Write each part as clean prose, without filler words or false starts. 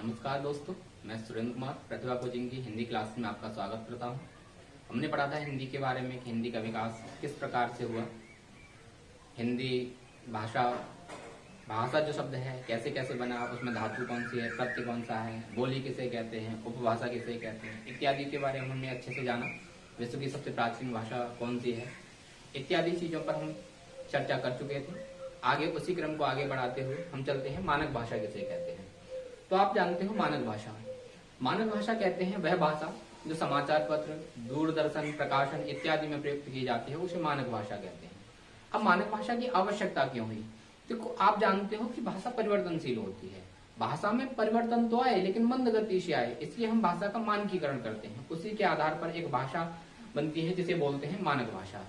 नमस्कार दोस्तों, मैं सुरेंद्र कुमार प्रतिभा कोचिंग की हिंदी क्लास में आपका स्वागत करता हूं। हमने पढ़ा था हिंदी के बारे में कि हिंदी का विकास किस प्रकार से हुआ, हिंदी भाषा भाषा जो शब्द है कैसे कैसे बना, उसमें धातु कौन सी है, प्रत्यय कौन सा है, बोली किसे कहते हैं, उपभाषा किसे कहते हैं इत्यादि के बारे में हमने अच्छे से जाना। विश्व की सबसे प्राचीन भाषा कौन सी है इत्यादि चीजों पर हम चर्चा कर चुके थे। आगे उसी क्रम को आगे बढ़ाते हुए हम चलते हैं मानक भाषा किसे कहते हैं। तो आप जानते हो मानक भाषा, मानक भाषा कहते हैं वह भाषा जो समाचार पत्र, दूरदर्शन, प्रकाशन इत्यादि में प्रयुक्त की जाती है, उसे मानक भाषा कहते हैं। अब मानक भाषा की आवश्यकता क्यों हुई? देखो, आप जानते हो कि भाषा परिवर्तनशील होती है। भाषा में परिवर्तन तो आए लेकिन मंद गति से आए, इसलिए हम भाषा का मानकीकरण करते हैं। उसी के आधार पर एक भाषा बनती है जिसे बोलते हैं मानक भाषा।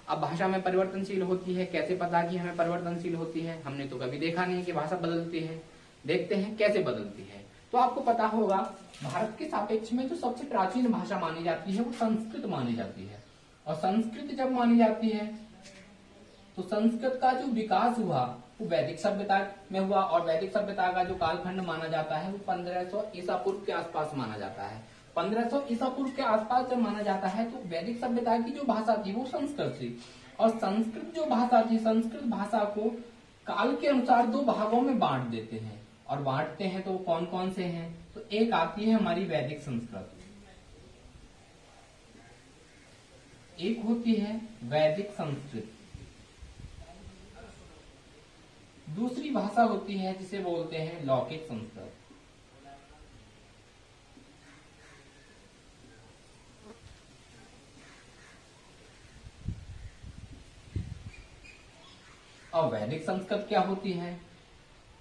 अब भाषा में परिवर्तनशील होती है, कैसे पता कि हमें परिवर्तनशील होती है? हमने तो कभी देखा नहीं कि भाषा बदलती है। देखते हैं कैसे बदलती है। तो आपको पता होगा भारत के सापेक्ष में जो सबसे प्राचीन भाषा मानी जाती है वो संस्कृत मानी जाती है। और संस्कृत जब मानी जाती है तो संस्कृत का जो विकास हुआ वो वैदिक सभ्यता में हुआ, और वैदिक सभ्यता का जो कालखंड माना जाता है वो 1500 ईसा पूर्व के आसपास माना जाता है। 1500 ईसा पूर्व के आसपास जब माना जाता है तो वैदिक सभ्यता की जो भाषा थी वो संस्कृत थी, और संस्कृत जो भाषा थी, संस्कृत भाषा को काल के अनुसार दो भागों में बांट देते हैं। और बांटते हैं तो कौन कौन से हैं? तो एक आती है हमारी वैदिक संस्कृत, एक होती है वैदिक संस्कृत, दूसरी भाषा होती है जिसे बोलते हैं लौकिक संस्कृत। और वैदिक संस्कृत क्या होती है?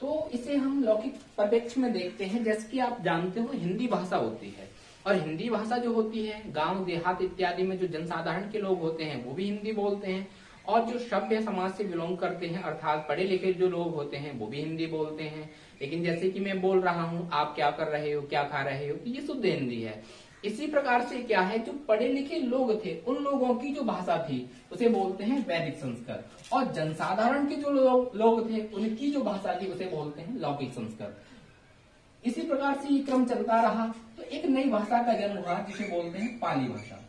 तो इसे हम लौकिक परिप्रेक्ष्य में देखते हैं। जैसे कि आप जानते हो हिंदी भाषा होती है, और हिंदी भाषा जो होती है गांव देहात इत्यादि में जो जनसाधारण के लोग होते हैं वो भी हिंदी बोलते हैं, और जो सभ्य समाज से बिलोंग करते हैं अर्थात पढ़े लिखे जो लोग होते हैं वो भी हिंदी बोलते हैं। लेकिन जैसे कि मैं बोल रहा हूँ, आप क्या कर रहे हो, क्या खा रहे हो, तो ये शुद्ध हिंदी है। इसी प्रकार से क्या है, जो पढ़े लिखे लोग थे उन लोगों की जो भाषा थी उसे बोलते हैं वैदिक संस्कृत, और जनसाधारण के जो लोग थे उनकी जो भाषा थी उसे बोलते हैं लौकिक संस्कृत। इसी प्रकार से ये क्रम चलता रहा तो एक नई भाषा का जन्म हुआ जिसे बोलते हैं पाली भाषा।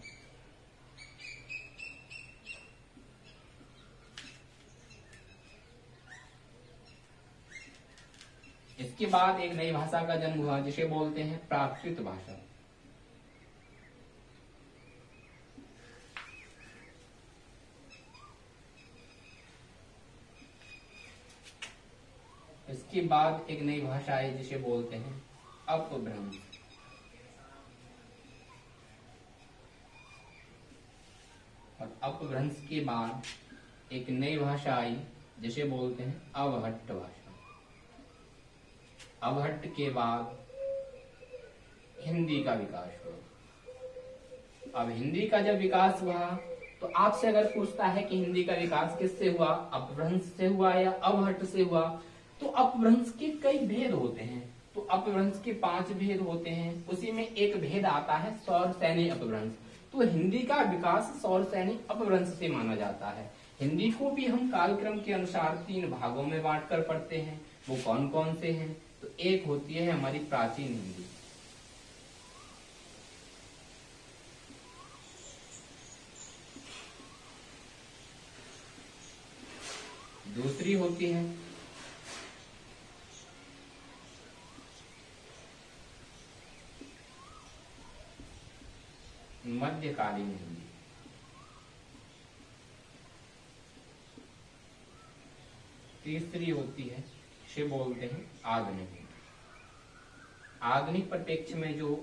इसके बाद एक नई भाषा का जन्म हुआ जिसे बोलते हैं प्राकृत भाषा। इसके बाद एक नई भाषा आई जिसे बोलते हैं अपभ्रंश। और अपभ्रंश के बाद एक नई भाषा आई जिसे बोलते हैं अवहट्ट भाषा। अवहट्ट के बाद हिंदी का विकास हुआ। अब हिंदी का जब विकास हुआ तो आपसे अगर पूछता है कि हिंदी का विकास किससे हुआ, अपभ्रंश से हुआ या अवहट्ट से हुआ, तो अपभ्रंश के कई भेद होते हैं। तो अपभ्रंश के 5 भेद होते हैं, उसी में एक भेद आता है सौरसैनी अपभ्रंश। तो हिंदी का विकास सौरसैनी अपभ्रंश से माना जाता है। हिंदी को भी हम कालक्रम के अनुसार 3 भागों में बांटकर पढ़ते हैं। वो कौन कौन से हैं? तो एक होती है हमारी प्राचीन हिंदी, दूसरी होती है मध्यकालीन हिंदी, तीसरी होती है इसे बोलते हैं आधुनिक हिंदी। आधुनिक परिप्रेक्ष्य में जो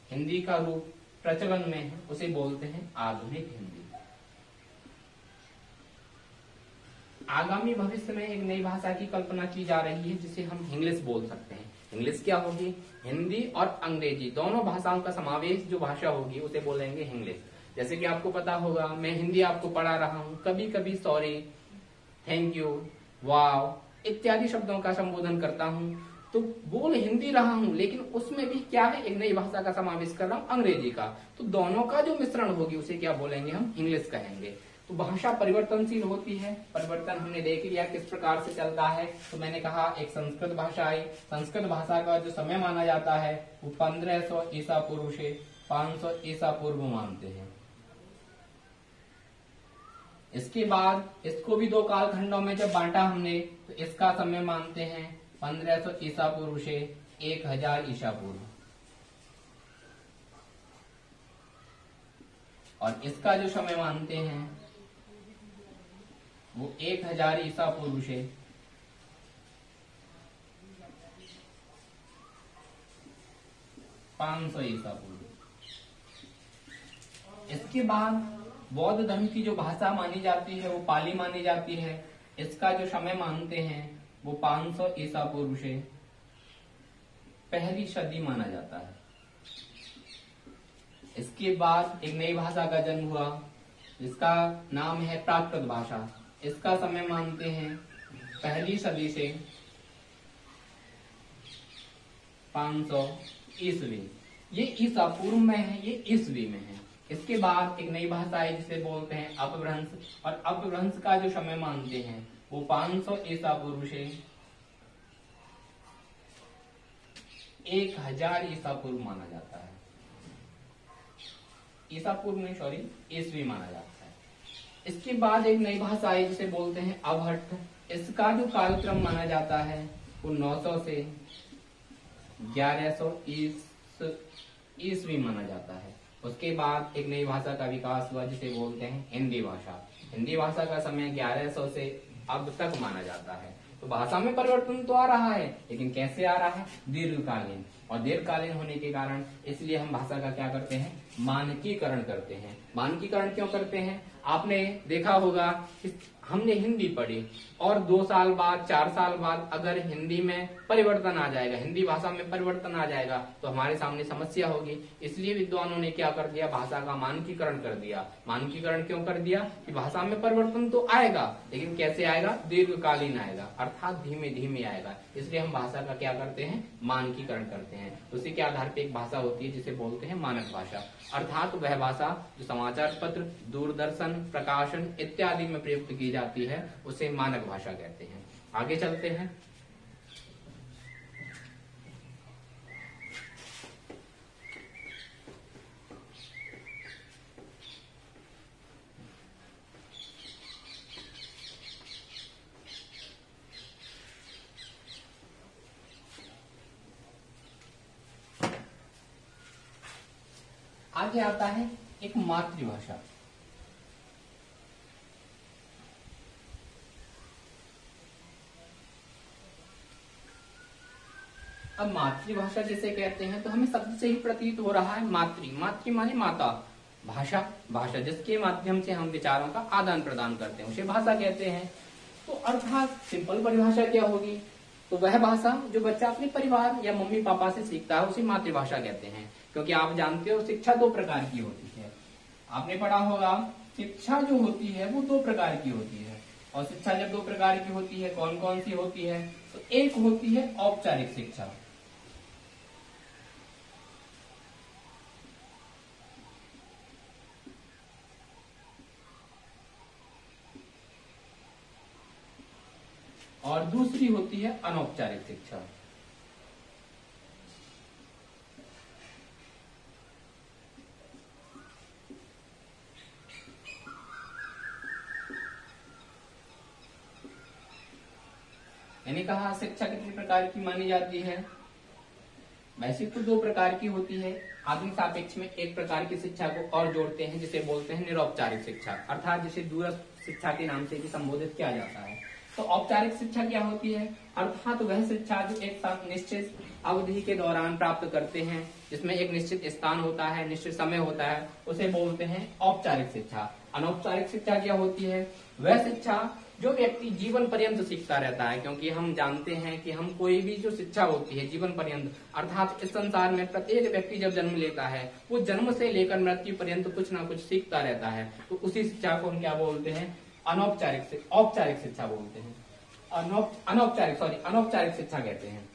हिंदी का रूप प्रचलन में है उसे बोलते हैं आधुनिक हिंदी। आगामी भविष्य में एक नई भाषा की कल्पना की जा रही है जिसे हम इंग्लिश बोल सकते हैं। इंग्लिश क्या होगी? हिंदी और अंग्रेजी दोनों भाषाओं का समावेश जो भाषा होगी उसे बोलेंगे इंग्लिश। जैसे कि आपको पता होगा, मैं हिंदी आपको पढ़ा रहा हूँ, कभी कभी सॉरी, थैंक यू, वाव इत्यादि शब्दों का संबोधन करता हूँ, तो बोल हिंदी रहा हूँ लेकिन उसमें भी क्या है, एक नई भाषा का समावेश कर रहा हूँ अंग्रेजी का। तो दोनों का जो मिश्रण होगी उसे क्या बोलेंगे? हम इंग्लिश कहेंगे। तो भाषा परिवर्तनशील होती है। परिवर्तन हमने देख लिया किस प्रकार से चलता है। तो मैंने कहा एक संस्कृत भाषा आई। संस्कृत भाषा का जो समय माना जाता है वो 1500 ईसा पूर्व से 500 ईसा पूर्व मानते हैं। इसके बाद इसको भी दो कालखंडों में जब बांटा हमने तो इसका समय मानते हैं 1500 ईसा पूर्व से 1000 ईसा पूर्व, और इसका जो समय मानते हैं वो 1000 ईसा पूर्व से 500 ईसा पूर्व। इसके बाद बौद्ध धर्म की जो भाषा मानी जाती है वो पाली मानी जाती है। इसका जो समय मानते हैं वो 500 ईसा पूर्व से पहली सदी माना जाता है। इसके बाद एक नई भाषा का जन्म हुआ जिसका नाम है प्राकृत भाषा। इसका समय मानते हैं पहली सदी से 500 ईस्वी। ये ईसा पूर्व में है, ये ईस्वी में है। इसके बाद एक नई भाषा है जिसे बोलते हैं अपभ्रंश, और अपभ्रंश का जो समय मानते हैं वो 500 ईसा पूर्व से 1000 ईसा पूर्व माना जाता है। ईसा पूर्व में सॉरी ईस्वी माना जाता है। इसके बाद एक नई भाषा है जिसे बोलते हैं अवहट्ट। इसका जो कालक्रम माना जाता है वो 900 से 1100 ईस्वी माना जाता है। उसके बाद एक नई भाषा का विकास हुआ जिसे बोलते हैं हिंदी भाषा। हिंदी भाषा का समय 1100 से अब तक माना जाता है। तो भाषा में परिवर्तन तो आ रहा है, लेकिन कैसे आ रहा है? दीर्घकालीन, और दीर्घकालीन होने के कारण इसलिए हम भाषा का क्या करते हैं? मानकीकरण करते हैं। मानकीकरण क्यों करते हैं? आपने देखा होगा कि हमने हिंदी पढ़ी और 2 साल बाद 4 साल बाद अगर हिंदी में परिवर्तन आ जाएगा, हिंदी भाषा में परिवर्तन आ जाएगा तो हमारे सामने समस्या होगी। इसलिए विद्वानों ने क्या कर दिया? भाषा का मानकीकरण कर दिया। मानकीकरण क्यों कर दिया? कि भाषा में परिवर्तन तो आएगा, लेकिन कैसे आएगा? दीर्घकालीन आएगा, अर्थात धीमे धीमे आएगा। इसलिए हम भाषा का क्या करते हैं? मानकीकरण करते हैं। उसी के आधार पर एक भाषा होती है जिसे बोलते हैं मानक भाषा, अर्थात वह भाषा जो समाचार पत्र, दूरदर्शन, प्रकाशन इत्यादि में प्रयुक्त की जाती है उसे मानक भाषा कहते हैं। आगे चलते हैं। आगे आता है एक मातृभाषा। अब मातृभाषा जिसे कहते हैं तो हमें शब्द से ही प्रतीत हो रहा है मातृ। मातृ माने माता, भाषा, भाषा जिसके माध्यम से हम विचारों का आदान प्रदान करते हैं उसे भाषा कहते हैं। तो अर्थात सिंपल परिभाषा क्या होगी? तो वह भाषा जो बच्चा अपने परिवार या मम्मी पापा से सीखता है उसे मातृभाषा कहते हैं। क्योंकि आप जानते हो शिक्षा 2 प्रकार की होती है। आपने पढ़ा होगा शिक्षा जो होती है वो 2 प्रकार की होती है। और शिक्षा जब 2 प्रकार की होती है, कौन कौन सी होती है? तो एक होती है औपचारिक शिक्षा, और दूसरी होती है अनौपचारिक शिक्षा। मैंने कहा शिक्षा कितने प्रकार की मानी जाती है? वैसे तो 2 प्रकार की होती है। आधुनिक सापेक्ष में एक प्रकार की शिक्षा को और जोड़ते हैं जिसे बोलते हैं निरौपचारिक शिक्षा, अर्थात जिसे दूरस्थ शिक्षा के नाम से भी संबोधित किया जाता है। तो औपचारिक शिक्षा क्या होती है? अर्थात वह शिक्षा जो एक साथ निश्चित अवधि के दौरान प्राप्त करते हैं, जिसमें एक निश्चित स्थान होता है, निश्चित समय होता है, उसे बोलते हैं औपचारिक शिक्षा। अनौपचारिक शिक्षा क्या होती है? वह शिक्षा जो व्यक्ति जीवन पर्यंत सीखता रहता है। क्योंकि हम जानते हैं कि हम कोई भी जो शिक्षा होती है जीवन पर्यंत, अर्थात इस संसार में प्रत्येक व्यक्ति जब जन्म लेता है वो जन्म से लेकर मृत्यु पर्यंत कुछ ना कुछ सीखता रहता है। तो उसी शिक्षा को हम क्या बोलते हैं? औपचारिक शिक्षा बोलते हैं। अनौपचारिक शिक्षा कहते हैं।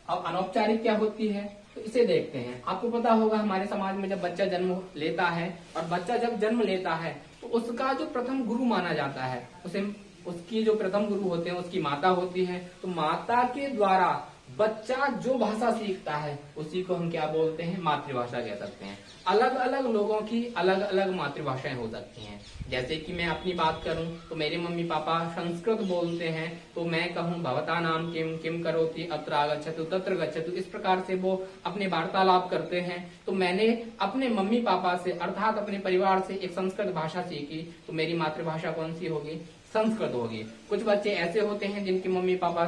अब अनौपचारिक क्या होती है तो इसे देखते हैं। आपको पता होगा हमारे समाज में जब बच्चा जन्म लेता है और बच्चा जब जन्म लेता है तो उसका जो प्रथम गुरु माना जाता है, उसे उसकी जो प्रथम गुरु होते हैं उसकी माता होती है। तो माता के द्वारा बच्चा जो भाषा सीखता है उसी को हम क्या बोलते हैं, मातृभाषा कह सकते हैं। अलग अलग लोगों की अलग अलग मातृभाषाएं हो सकती हैं। जैसे कि मैं अपनी बात करूं तो मेरे मम्मी पापा संस्कृत बोलते हैं, तो मैं कहूं भवता नाम किम किम करोति अत्र आगच्छतु तत्र गच्छतु, इस प्रकार से वो अपने वार्तालाप करते हैं। तो मैंने अपने मम्मी पापा से अर्थात अपने परिवार से एक संस्कृत भाषा सीखी, तो मेरी मातृभाषा कौन सी होगी, संस्कृत होगी। कुछ बच्चे ऐसे होते हैं जिनके मम्मी पापा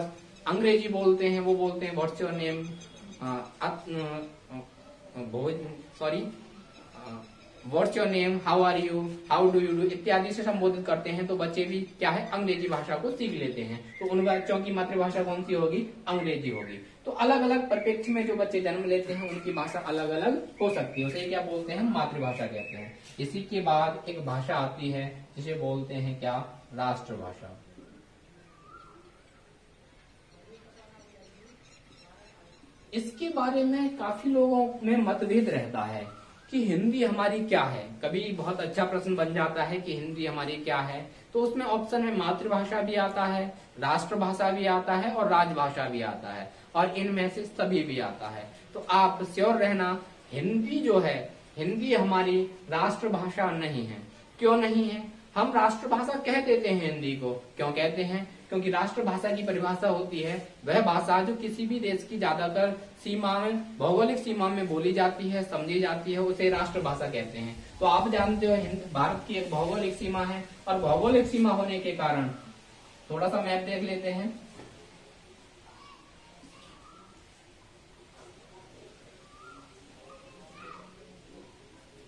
अंग्रेजी बोलते हैं, वो बोलते हैं what's your name, what's your name, how are you, how do you do इत्यादि से संबोधित करते हैं। तो बच्चे भी क्या है, अंग्रेजी भाषा को सीख लेते हैं। तो उन बच्चों की मातृभाषा कौन सी होगी, अंग्रेजी होगी। तो अलग अलग परिप्रेक्ष्य में जो बच्चे जन्म लेते हैं उनकी भाषा अलग अलग हो सकती है, उसे क्या बोलते हैं, मातृभाषा कहते हैं। इसी के बाद एक भाषा आती है जिसे बोलते हैं क्या, राष्ट्रभाषा। इसके बारे में काफी लोगों में मतभेद रहता है कि हिंदी हमारी क्या है। कभी बहुत अच्छा प्रश्न बन जाता है कि हिंदी हमारी क्या है, तो उसमें ऑप्शन में मातृभाषा भी आता है, राष्ट्रभाषा भी आता है और राजभाषा भी आता है, और इनमें से सभी भी आता है। तो आप श्योर रहना, हिंदी जो है, हिंदी हमारी राष्ट्रभाषा नहीं है। क्यों नहीं है, हम राष्ट्रभाषा कह देते हैं हिंदी को। क्यों कहते हैं, क्योंकि राष्ट्रभाषा की परिभाषा होती है वह भाषा जो किसी भी देश की ज्यादातर सीमा में, भौगोलिक सीमा में बोली जाती है, समझी जाती है, उसे राष्ट्रभाषा कहते हैं। तो आप जानते हो भारत की एक भौगोलिक सीमा है, और भौगोलिक सीमा होने के कारण, थोड़ा सा मैप देख लेते हैं।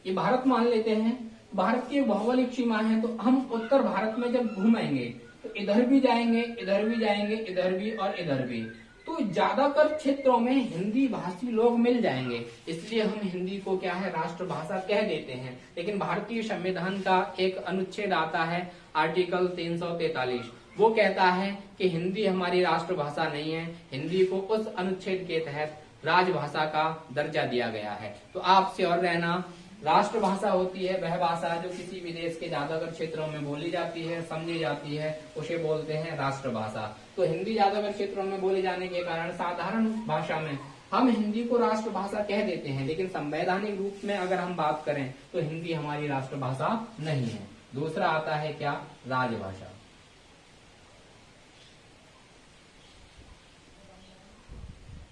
ये भारत मान लेते हैं, भारत की भौगोलिक सीमा है। तो हम उत्तर भारत में जब घूमेंगे तो इधर भी जाएंगे, इधर भी जाएंगे, इधर भी और इधर भी, तो ज्यादातर क्षेत्रों में हिंदी भाषी लोग मिल जाएंगे। इसलिए हम हिंदी को क्या है, राष्ट्रभाषा कह देते हैं। लेकिन भारतीय संविधान का एक अनुच्छेद आता है, आर्टिकल 343, वो कहता है कि हिंदी हमारी राष्ट्रभाषा नहीं है। हिंदी को उस अनुच्छेद के तहत राजभाषा का दर्जा दिया गया है। तो आप श्योर रहना, राष्ट्रभाषा होती है वह भाषा जो किसी भी देश के ज्यादातर क्षेत्रों में बोली जाती है, समझी जाती है, उसे बोलते हैं राष्ट्रभाषा। तो हिंदी ज्यादातर क्षेत्रों में बोले जाने के कारण साधारण भाषा में हम हिंदी को राष्ट्रभाषा कह देते हैं। लेकिन संवैधानिक रूप में अगर हम बात करें तो हिंदी हमारी राष्ट्रभाषा नहीं है। दूसरा आता है क्या, राजभाषा।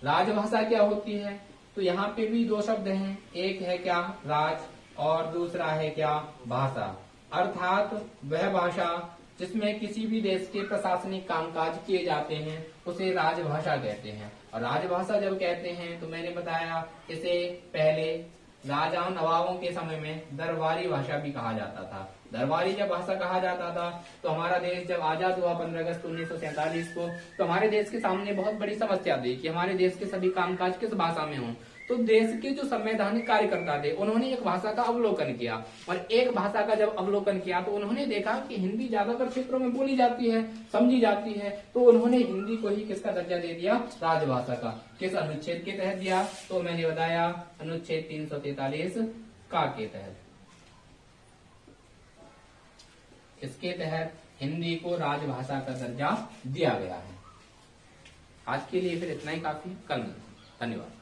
राजभाषा क्या होती है, तो यहाँ पे भी दो शब्द हैं, एक है क्या, राज, और दूसरा है क्या, भाषा। अर्थात वह भाषा जिसमें किसी भी देश के प्रशासनिक कामकाज किए जाते हैं उसे राजभाषा कहते हैं। और राजभाषा जब कहते हैं तो मैंने बताया, इसे पहले राजाओं नवाबों के समय में दरबारी भाषा भी कहा जाता था। दरबारी जब भाषा कहा जाता था तो हमारा देश जब आजाद हुआ 15 अगस्त 1947 को, तो हमारे देश के सामने बहुत बड़ी समस्या थी कि हमारे देश के सभी कामकाज किस भाषा में हों। तो देश के जो संवैधानिक कार्यकर्ता थे उन्होंने एक भाषा का अवलोकन किया, और एक भाषा का जब अवलोकन किया तो उन्होंने देखा कि हिंदी ज्यादातर क्षेत्रों में बोली जाती है, समझी जाती है, तो उन्होंने हिंदी को ही किसका दर्जा दे दिया, राजभाषा का। किस अनुच्छेद के तहत दिया, तो मैंने बताया अनुच्छेद 343 का के तहत। इसके तहत हिंदी को राजभाषा का दर्जा दिया गया है। आज के लिए फिर इतना ही काफी, कल धन्यवाद।